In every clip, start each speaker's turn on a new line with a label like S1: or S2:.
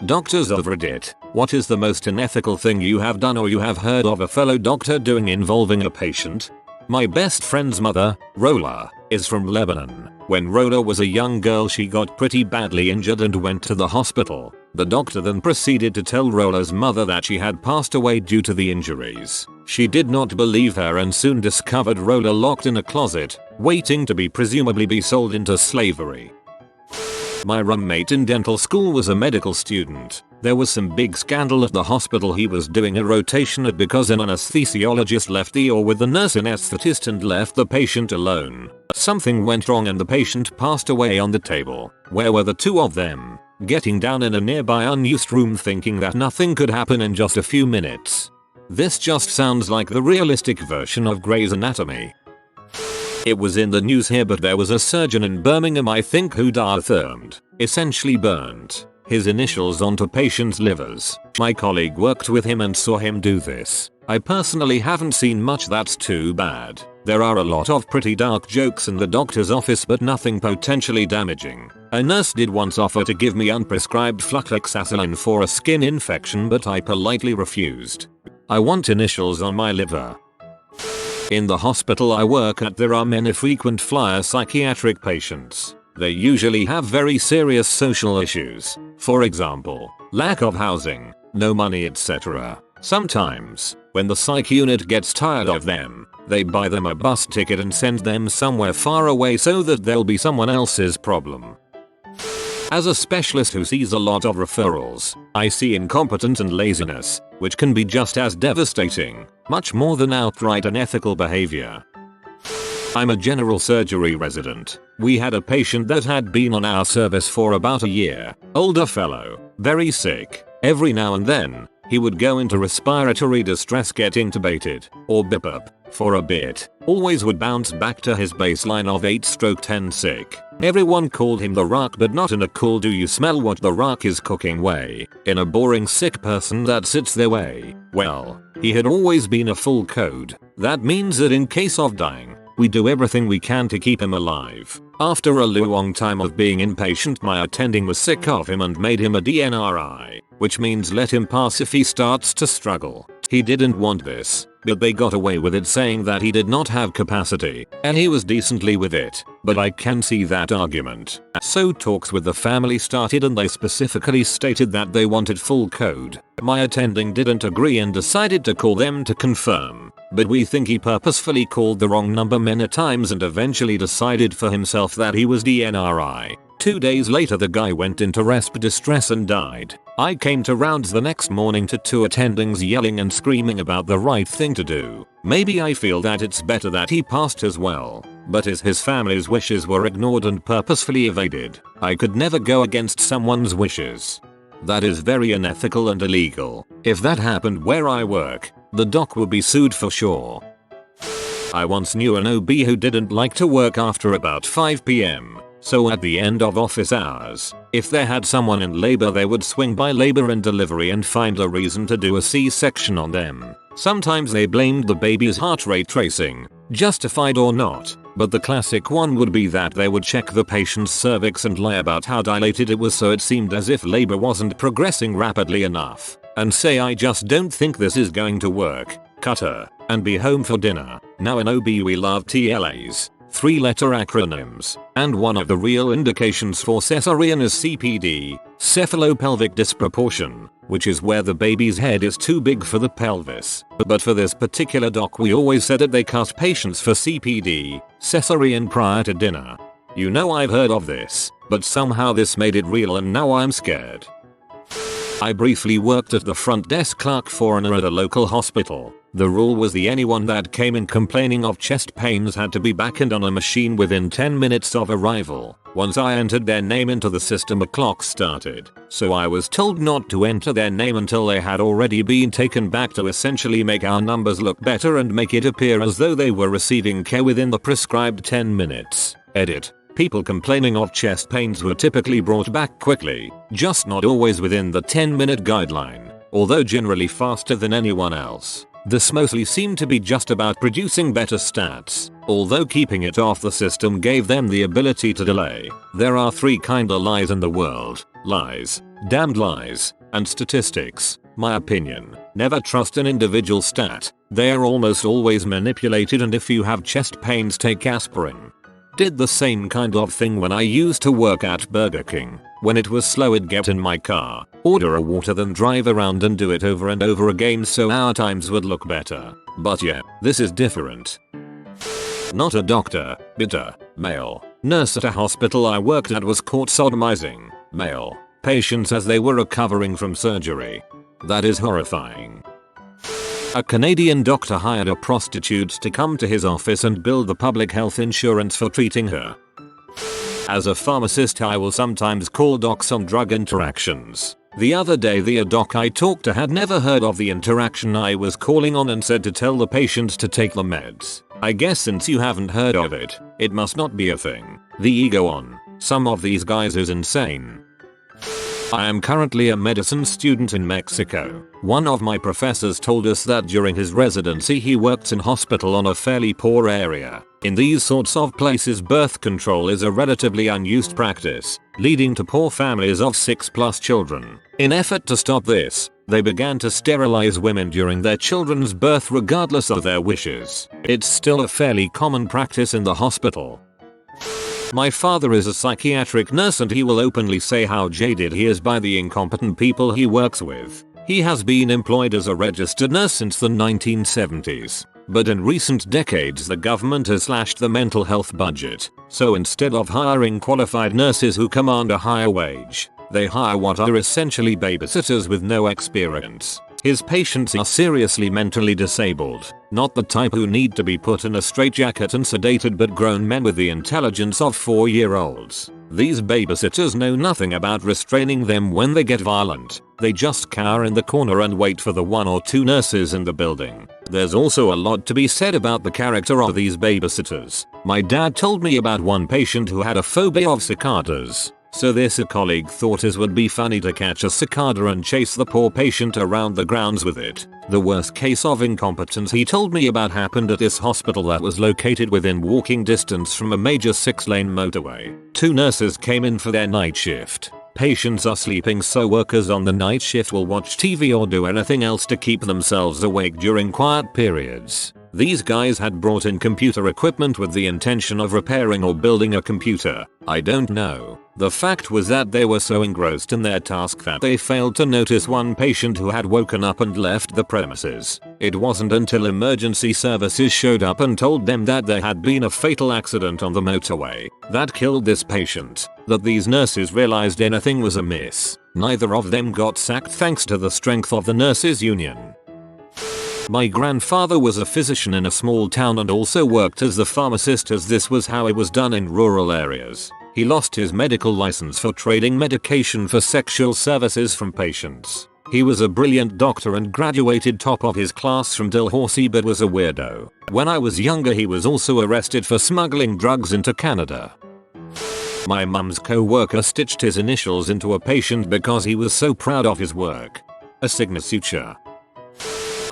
S1: Doctors of Reddit, what is the most unethical thing you have done or you have heard of a fellow doctor doing involving a patient? My best friend's mother, Rola, is from Lebanon. When Rola was a young girl, she got pretty badly injured and went to the hospital. The doctor then proceeded to tell Rola's mother that she had passed away due to the injuries. She did not believe her and soon discovered Rola locked in a closet, waiting to be presumably sold into slavery. My roommate in dental school was a medical student. There was some big scandal at the hospital he was doing a rotation at because an anesthesiologist left the OR with the nurse anesthetist and left the patient alone. Something went wrong and the patient passed away on the table. Where were the two of them? Getting down in a nearby unused room thinking that nothing could happen in just a few minutes. This just sounds like the realistic version of Grey's Anatomy. It was in the news here, but there was a surgeon in Birmingham, I think, who diathermed, essentially burnt his initials onto patients' livers. My colleague worked with him and saw him do this. I personally haven't seen much that's too bad. There are a lot of pretty dark jokes in the doctor's office but nothing potentially damaging. A nurse did once offer to give me unprescribed flucloxacillin for a skin infection but I politely refused. I want initials on my liver. In the hospital I work at, there are many frequent flyer psychiatric patients. They usually have very serious social issues. For example, lack of housing, no money, etc. Sometimes, when the psych unit gets tired of them, they buy them a bus ticket and send them somewhere far away so that they'll be someone else's problem. As a specialist who sees a lot of referrals, I see incompetence and laziness, which can be just as devastating, much more than outright unethical behavior. I'm a general surgery resident. We had a patient that had been on our service for about a year. Older fellow, very sick. Every now and then, he would go into respiratory distress, get intubated, or BiPAP, for a bit. Always would bounce back to his baseline of 8/10 sick. Everyone called him the Rock, but not in a cool "do you smell what the Rock is cooking" way. In a boring sick person that sits their way. Well, he had always been a full code. That means that in case of dying, we do everything we can to keep him alive. After a long time of being inpatient, my attending was sick of him and made him a DNRI, which means let him pass if he starts to struggle. He didn't want this, but they got away with it, saying that he did not have capacity, and he was decently with it, but I can see that argument. So talks with the family started and they specifically stated that they wanted full code. My attending didn't agree and decided to call them to confirm, but we think he purposefully called the wrong number many times and eventually decided for himself that he was DNRI. 2 days later the guy went into resp distress and died. I came to rounds the next morning to two attendings yelling and screaming about the right thing to do. Maybe I feel that it's better that he passed as well, but his family's wishes were ignored and purposefully evaded. I could never go against someone's wishes. That is very unethical and illegal. If that happened where I work, the doc would be sued for sure. I once knew an OB who didn't like to work after about 5 PM. So at the end of office hours, if they had someone in labor, they would swing by labor and delivery and find a reason to do a C-section on them. Sometimes they blamed the baby's heart rate tracing, justified or not, but the classic one would be that they would check the patient's cervix and lie about how dilated it was so it seemed as if labor wasn't progressing rapidly enough, and say, "I just don't think this is going to work, cut her, and be home for dinner." Now in OB we love TLAs. 3-letter acronyms, and one of the real indications for cesarean is CPD, cephalopelvic disproportion, which is where the baby's head is too big for the pelvis. But for this particular doc we always said that they cut patients for CPD, cesarean, prior to dinner. You know, I've heard of this, but somehow this made it real and now I'm scared. I briefly worked at the front desk clerk foreigner at a local hospital. The rule was anyone that came in complaining of chest pains had to be back-ended on a machine within 10 minutes of arrival. Once I entered their name into the system, a clock started. So I was told not to enter their name until they had already been taken back to essentially make our numbers look better and make it appear as though they were receiving care within the prescribed 10 minutes. Edit. People complaining of chest pains were typically brought back quickly, just not always within the 10-minute guideline, although generally faster than anyone else. This mostly seemed to be just about producing better stats, although keeping it off the system gave them the ability to delay. There are 3 kinda lies in the world: lies, Damned lies and statistics. My opinion. Never trust an individual stat. They are almost always manipulated, and if you have chest pains, take aspirin. Did the same kind of thing when I used to work at Burger King. When it was slow, I'd get in my car, order a water, then drive around and do it over and over again so our times would look better. But yeah, this is different. Not a doctor, but a male nurse at a hospital I worked at was caught sodomizing male patients as they were recovering from surgery. That is horrifying. A Canadian doctor hired a prostitute to come to his office and bill the public health insurance for treating her. As a pharmacist, I will sometimes call docs on drug interactions. The other day, the doc I talked to had never heard of the interaction I was calling on and said to tell the patient to take the meds. I guess since you haven't heard of it, it must not be a thing. The ego on some of these guys is insane. I am currently a medicine student in Mexico. One of my professors told us that during his residency he worked in hospital on a fairly poor area. In these sorts of places, birth control is a relatively unused practice, leading to poor families of 6+ children. In effort to stop this, they began to sterilize women during their children's birth regardless of their wishes. It's still a fairly common practice in the hospital. My father is a psychiatric nurse, and he will openly say how jaded he is by the incompetent people he works with. He has been employed as a registered nurse since the 1970s. But in recent decades the government has slashed the mental health budget. So instead of hiring qualified nurses who command a higher wage, they hire what are essentially babysitters with no experience. His patients are seriously mentally disabled, not the type who need to be put in a straitjacket and sedated, but grown men with the intelligence of 4-year-olds. These babysitters know nothing about restraining them when they get violent. They just cower in the corner and wait for the 1 or 2 nurses in the building. There's also a lot to be said about the character of these babysitters. My dad told me about one patient who had a phobia of cicadas. So this colleague thought it would be funny to catch a cicada and chase the poor patient around the grounds with it. The worst case of incompetence he told me about happened at this hospital that was located within walking distance from a major 6-lane motorway. 2 nurses came in for their night shift. Patients are sleeping, so workers on the night shift will watch TV or do anything else to keep themselves awake during quiet periods. These guys had brought in computer equipment with the intention of repairing or building a computer. I don't know. The fact was that they were so engrossed in their task that they failed to notice one patient who had woken up and left the premises. It wasn't until emergency services showed up and told them that there had been a fatal accident on the motorway that killed this patient that these nurses realized anything was amiss. Neither of them got sacked thanks to the strength of the nurses union. My grandfather was a physician in a small town and also worked as the pharmacist, as this was how it was done in rural areas. He lost his medical license for trading medication for sexual services from patients. He was a brilliant doctor and graduated top of his class from Dalhousie, but was a weirdo. When I was younger, he was also arrested for smuggling drugs into Canada. My mum's co-worker stitched his initials into a patient because he was so proud of his work. A signet suture.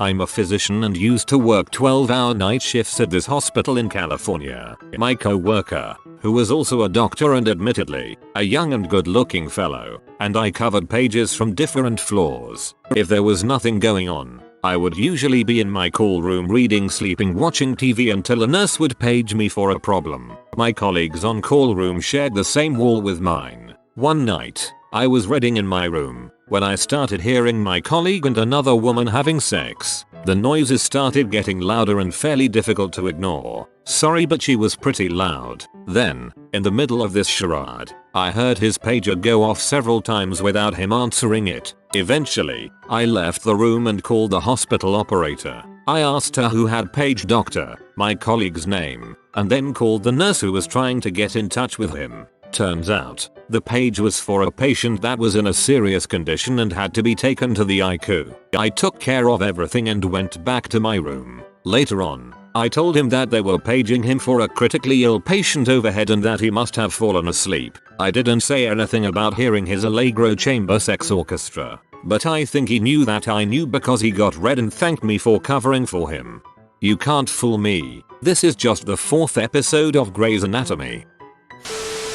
S1: I'm a physician and used to work 12-hour night shifts at this hospital in California. My co-worker, who was also a doctor and admittedly a young and good-looking fellow, and I covered pages from different floors. If there was nothing going on, I would usually be in my call room reading, sleeping, watching TV until a nurse would page me for a problem. My colleagues on call room shared the same wall with mine. One night, I was reading in my room when I started hearing my colleague and another woman having sex. The noises started getting louder and fairly difficult to ignore. Sorry, but she was pretty loud. Then, in the middle of this charade, I heard his pager go off several times without him answering it. Eventually, I left the room and called the hospital operator. I asked her who had paged Doctor, my colleague's name, and then called the nurse who was trying to get in touch with him. Turns out, the page was for a patient that was in a serious condition and had to be taken to the ICU. I took care of everything and went back to my room. Later on, I told him that they were paging him for a critically ill patient overhead and that he must have fallen asleep. I didn't say anything about hearing his Allegro chamber sex orchestra, but I think he knew that I knew because he got red and thanked me for covering for him. You can't fool me. This is just the 4th episode of Grey's Anatomy.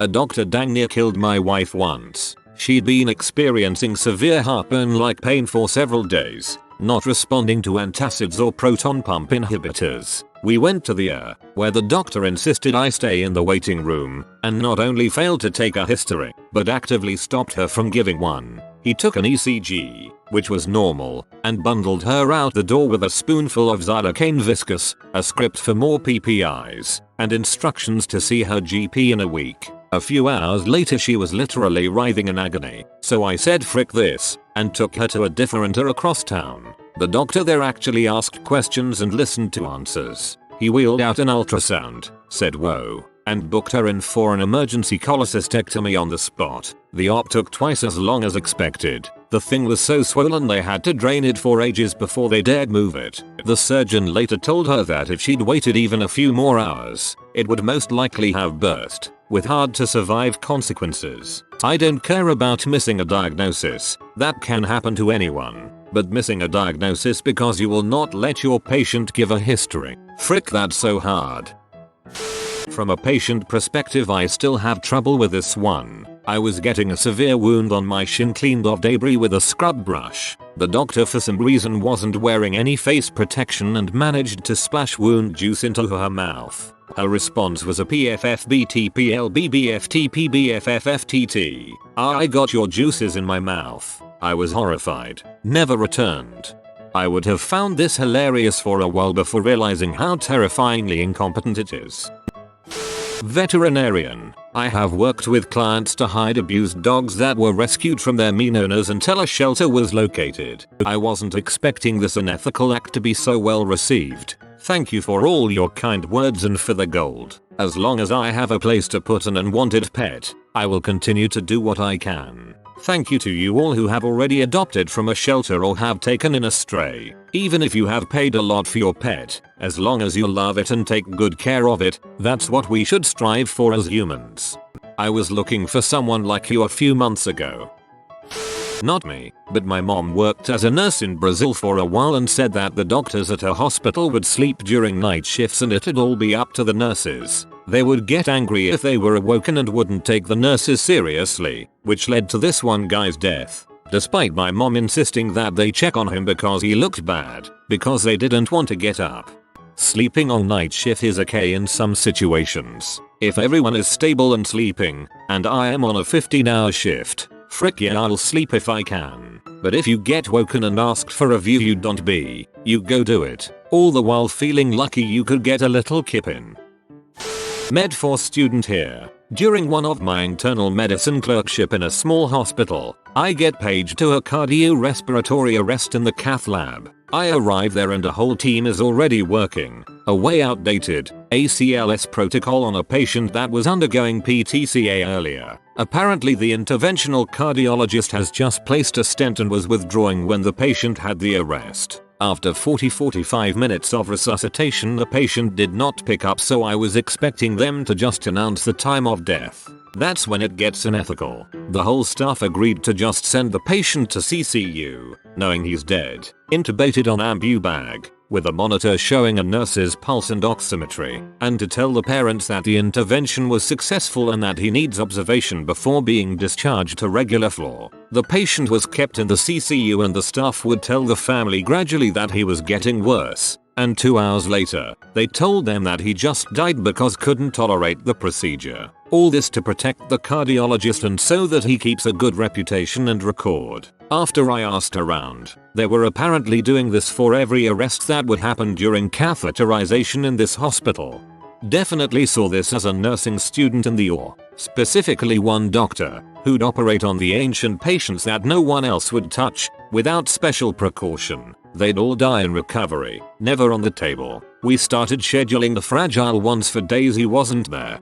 S1: A doctor dang near killed my wife once. She'd been experiencing severe heartburn-like pain for several days, not responding to antacids or proton pump inhibitors. We went to the ER, where the doctor insisted I stay in the waiting room, and not only failed to take a history, but actively stopped her from giving one. He took an ECG, which was normal, and bundled her out the door with a spoonful of xylocaine viscous, a script for more PPIs, and instructions to see her GP in a week. A few hours later she was literally writhing in agony, so I said frick this, and took her to a different ER across town. The doctor there actually asked questions and listened to answers. He wheeled out an ultrasound, said whoa, and booked her in for an emergency cholecystectomy on the spot. The op took twice as long as expected. The thing was so swollen they had to drain it for ages before they dared move it. The surgeon later told her that if she'd waited even a few more hours, it would most likely have burst, with hard to survive consequences. I don't care about missing a diagnosis. That can happen to anyone. But missing a diagnosis because you will not let your patient give a history. Frick, that's so hard. From a patient perspective, I still have trouble with this one. I was getting a severe wound on my shin cleaned off debris with a scrub brush. The doctor for some reason wasn't wearing any face protection and managed to splash wound juice into her mouth. Her response was a PFFBTPLBBFTPBFFFTT. I got your juices in my mouth. I was horrified. Never returned. I would have found this hilarious for a while before realizing how terrifyingly incompetent it is. Veterinarian. I have worked with clients to hide abused dogs that were rescued from their mean owners until a shelter was located. I wasn't expecting this unethical act to be so well received. Thank you for all your kind words and for the gold. As long as I have a place to put an unwanted pet, I will continue to do what I can. Thank you to you all who have already adopted from a shelter or have taken in a stray. Even if you have paid a lot for your pet, as long as you love it and take good care of it, that's what we should strive for as humans. I was looking for someone like you a few months ago. Not me, but my mom worked as a nurse in Brazil for a while and said that the doctors at her hospital would sleep during night shifts and it'd all be up to the nurses. They would get angry if they were awoken and wouldn't take the nurses seriously, which led to this one guy's death. Despite my mom insisting that they check on him because he looked bad, because they didn't want to get up. Sleeping on night shift is okay in some situations. If everyone is stable and sleeping, and I am on a 15-hour shift, frick yeah, I'll sleep if I can. But if you get woken and asked for a view, you don't be. You go do it. All the while feeling lucky you could get a little kip in. Med for student here. During one of my internal medicine clerkship in a small hospital, I get paged to a cardiorespiratory arrest in the cath lab. I arrive there and a whole team is already working a way outdated ACLS protocol on a patient that was undergoing PTCA earlier. Apparently the interventional cardiologist has just placed a stent and was withdrawing when the patient had the arrest. After 40-45 minutes of resuscitation, the patient did not pick up, so I was expecting them to just announce the time of death. That's when it gets unethical. The whole staff agreed to just send the patient to CCU, knowing he's dead, intubated on ambu bag, with a monitor showing a nurse's pulse and oximetry, and to tell the parents that the intervention was successful and that he needs observation before being discharged to regular floor. The patient was kept in the CCU and the staff would tell the family gradually that he was getting worse, and 2 hours later, they told them that he just died because couldn't tolerate the procedure. All this to protect the cardiologist and so that he keeps a good reputation and record. After I asked around, they were apparently doing this for every arrest that would happen during catheterization in this hospital. Definitely saw this as a nursing student in the OR, specifically one doctor, who'd operate on the ancient patients that no one else would touch, without special precaution. They'd all die in recovery, never on the table. We started scheduling the fragile ones for days he wasn't there.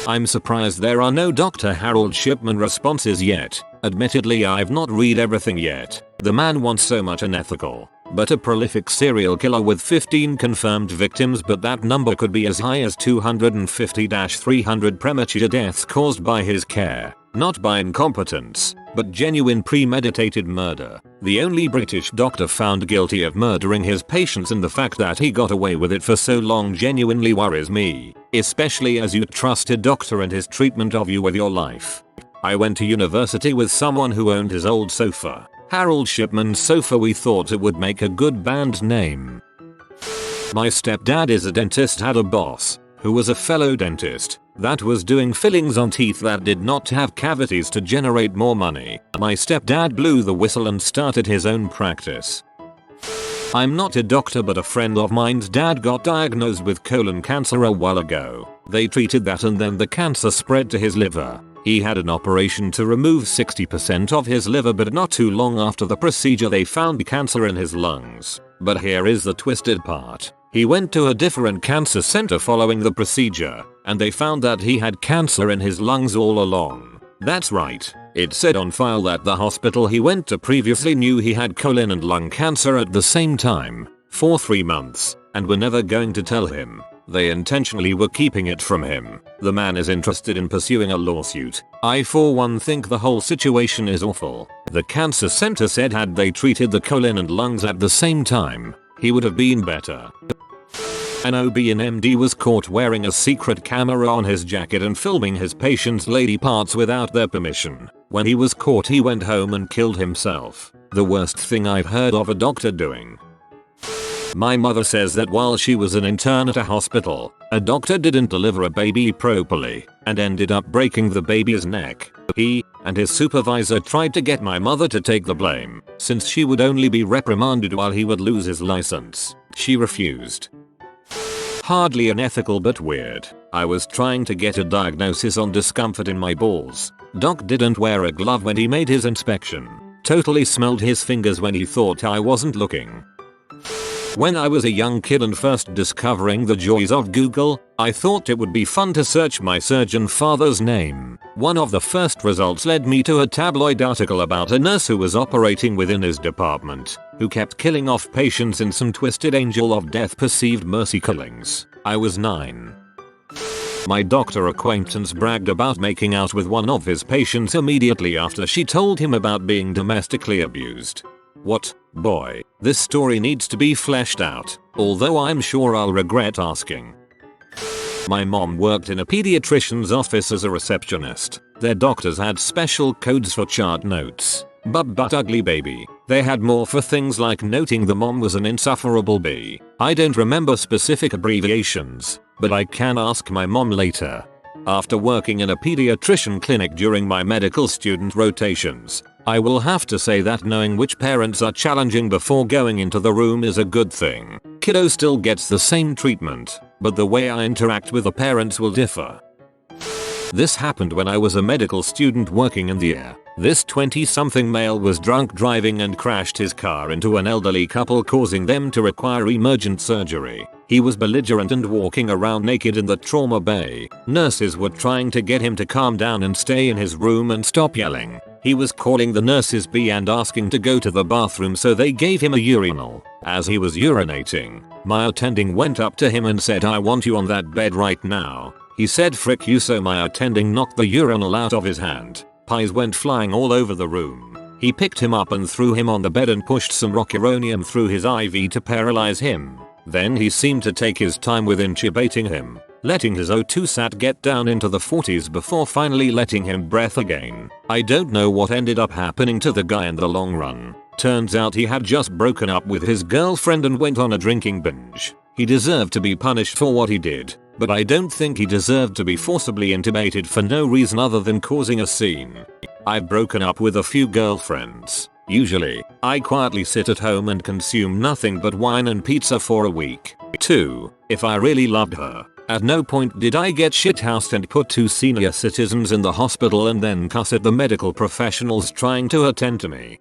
S1: I'm surprised there are no Dr. Harold Shipman responses yet. Admittedly, I've not read everything yet. The man wants so much unethical, but a prolific serial killer with 15 confirmed victims, but that number could be as high as 250-300 premature deaths caused by his care, not by incompetence, but genuine premeditated murder. The only British doctor found guilty of murdering his patients, and the fact that he got away with it for so long genuinely worries me, especially as you trusted doctor and his treatment of you with your life. I went to university with someone who owned his old sofa. Harold Shipman's Sofa. We thought it would make a good band name. My stepdad is a dentist. Had a boss who was a fellow dentist that was doing fillings on teeth that did not have cavities to generate more money. My stepdad blew the whistle and started his own practice. I'm not a doctor, but a friend of mine's dad got diagnosed with colon cancer a while ago. They treated that and then the cancer spread to his liver. He had an operation to remove 60% of his liver, but not too long after the procedure they found cancer in his lungs. But here is the twisted part. He went to a different cancer center following the procedure, and they found that he had cancer in his lungs all along. That's right. It said on file that the hospital he went to previously knew he had colon and lung cancer at the same time, for 3 months, and were never going to tell him. They intentionally were keeping it from him. The man is interested in pursuing a lawsuit. I for one think the whole situation is awful. The cancer center said had they treated the colon and lungs at the same time, he would have been better. An OB in MD was caught wearing a secret camera on his jacket and filming his patients' lady parts without their permission. When he was caught, he went home and killed himself. The worst thing I've heard of a doctor doing. My mother says that while she was an intern at a hospital, a doctor didn't deliver a baby properly and ended up breaking the baby's neck. He and his supervisor tried to get my mother to take the blame, since she would only be reprimanded while he would lose his license. She refused. Hardly unethical but weird. I was trying to get a diagnosis on discomfort in my balls. Doc didn't wear a glove when he made his inspection. Totally smelled his fingers when he thought I wasn't looking. When I was a young kid and first discovering the joys of Google, I thought it would be fun to search my surgeon father's name. One of the first results led me to a tabloid article about a nurse who was operating within his department, who kept killing off patients in some twisted angel of death perceived mercy killings. I was 9. My doctor acquaintance bragged about making out with one of his patients immediately after she told him about being domestically abused. What? Boy, this story needs to be fleshed out, although I'm sure I'll regret asking. My mom worked in a pediatrician's office as a receptionist. Their doctors had special codes for chart notes. But ugly baby. They had more for things like noting the mom was an insufferable bee. I don't remember specific abbreviations, but I can ask my mom later. After working in a pediatrician clinic during my medical student rotations, I will have to say that knowing which parents are challenging before going into the room is a good thing. Kiddo still gets the same treatment, but the way I interact with the parents will differ. This happened when I was a medical student working in the air. This 20-something male was drunk driving and crashed his car into an elderly couple, causing them to require emergent surgery. He was belligerent and walking around naked in the trauma bay. Nurses were trying to get him to calm down and stay in his room and stop yelling. He was calling the nurses B and asking to go to the bathroom, so they gave him a urinal. As he was urinating, my attending went up to him and said, "I want you on that bed right now." He said, "Frick you," so my attending knocked the urinal out of his hand. Pies went flying all over the room. He picked him up and threw him on the bed and pushed some rocuronium through his IV to paralyze him. Then he seemed to take his time with intubating him, letting his O2 sat get down into the 40s before finally letting him breathe again. I don't know what ended up happening to the guy in the long run. Turns out he had just broken up with his girlfriend and went on a drinking binge. He deserved to be punished for what he did, but I don't think he deserved to be forcibly intubated for no reason other than causing a scene. I've broken up with a few girlfriends. Usually, I quietly sit at home and consume nothing but wine and pizza for a week. 2. If I really loved her, at no point did I get shithoused and put 2 senior citizens in the hospital and then cuss at the medical professionals trying to attend to me.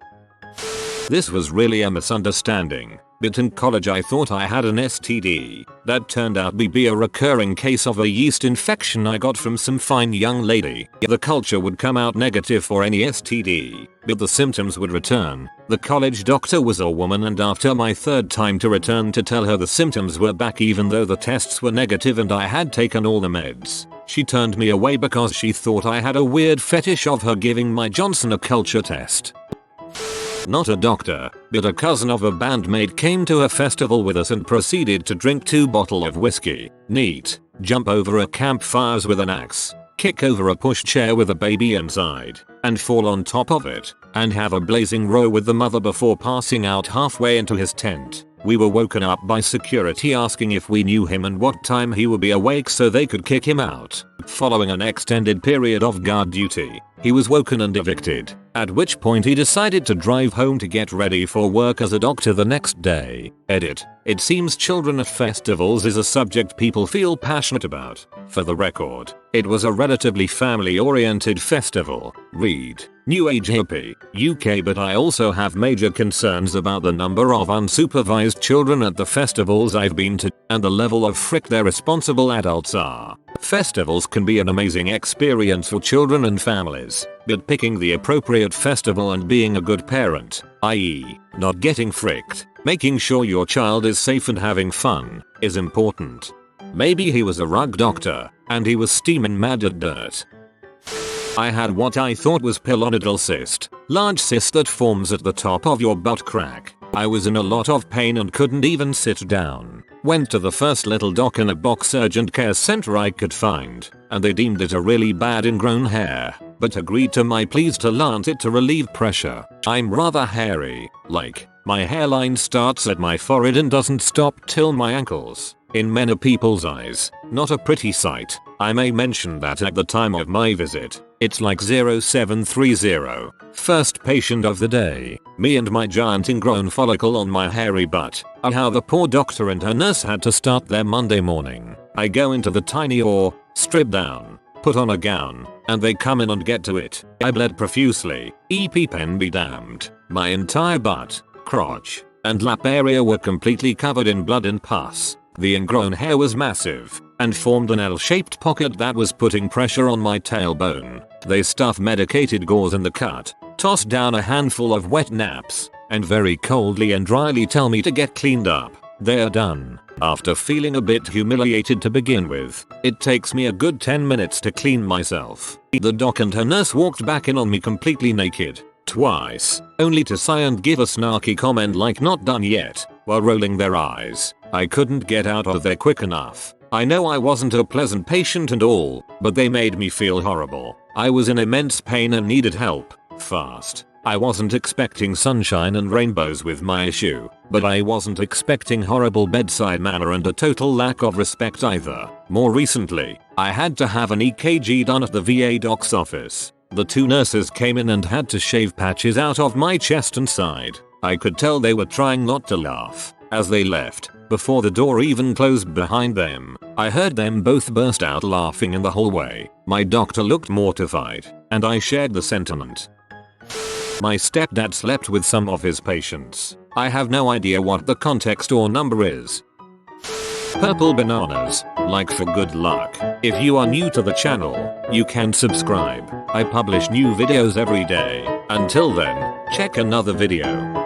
S1: This was really a misunderstanding, but in college I thought I had an STD. That turned out to be a recurring case of a yeast infection I got from some fine young lady. The culture would come out negative for any STD, but the symptoms would return. The college doctor was a woman, and after my 3rd time to return to tell her the symptoms were back even though the tests were negative and I had taken all the meds, she turned me away because she thought I had a weird fetish of her giving my Johnson a culture test. Not a doctor, but a cousin of a bandmate came to a festival with us and proceeded to drink 2 bottles of whiskey. Neat. Jump over a campfires with an axe. kick over a pushchair with a baby inside, and fall on top of it, and have a blazing row with the mother before passing out halfway into his tent. We were woken up by security asking if we knew him and what time he would be awake so they could kick him out. Following an extended period of guard duty, he was woken and evicted, at which point he decided to drive home to get ready for work as a doctor the next day. Edit. It seems children at festivals is a subject people feel passionate about. For the record, it was a relatively family-oriented festival. Read. New Age Hippie, UK. But I also have major concerns about the number of unsupervised children at the festivals I've been to, and the level of frick their responsible adults are. Festivals can be an amazing experience for children and families, but picking the appropriate festival and being a good parent, i.e., not getting fricked, making sure your child is safe and having fun, is important. Maybe he was a rug doctor, and he was steaming mad at dirt. I had what I thought was pilonidal cyst, large cyst that forms at the top of your butt crack. I was in a lot of pain and couldn't even sit down. Went to the first little doc in a box urgent care center I could find, and they deemed it a really bad ingrown hair, but agreed to my pleas to lance it to relieve pressure. I'm rather hairy, like, my hairline starts at my forehead and doesn't stop till my ankles. In many people's eyes, not a pretty sight. I may mention that at the time of my visit, it's like 0730. First patient of the day, me and my giant ingrown follicle on my hairy butt. How the poor doctor and her nurse had to start their Monday morning. I go into the tiny OR, strip down, put on a gown, and they come in and get to it. I bled profusely, EpiPen be damned. My entire butt, crotch, and lap area were completely covered in blood and pus. The ingrown hair was massive, and formed an L-shaped pocket that was putting pressure on my tailbone. They stuff medicated gauze in the cut, toss down a handful of wet naps, and very coldly and dryly tell me to get cleaned up. They're done. After feeling a bit humiliated to begin with, it takes me a good 10 minutes to clean myself. The doc and her nurse walked back in on me completely naked, twice, only to sigh and give a snarky comment like not done yet, while rolling their eyes. I couldn't get out of there quick enough. I know I wasn't a pleasant patient and all, but they made me feel horrible. I was in immense pain and needed help, fast. I wasn't expecting sunshine and rainbows with my issue, but I wasn't expecting horrible bedside manner and a total lack of respect either. More recently, I had to have an EKG done at the VA doc's office. The two nurses came in and had to shave patches out of my chest and side. I could tell they were trying not to laugh. As they left, before the door even closed behind them, I heard them both burst out laughing in the hallway. My doctor looked mortified, and I shared the sentiment. My stepdad slept with some of his patients. I have no idea what the context or number is. Purple bananas, like for good luck. If you are new to the channel, you can subscribe. I publish new videos every day. Until then, check another video.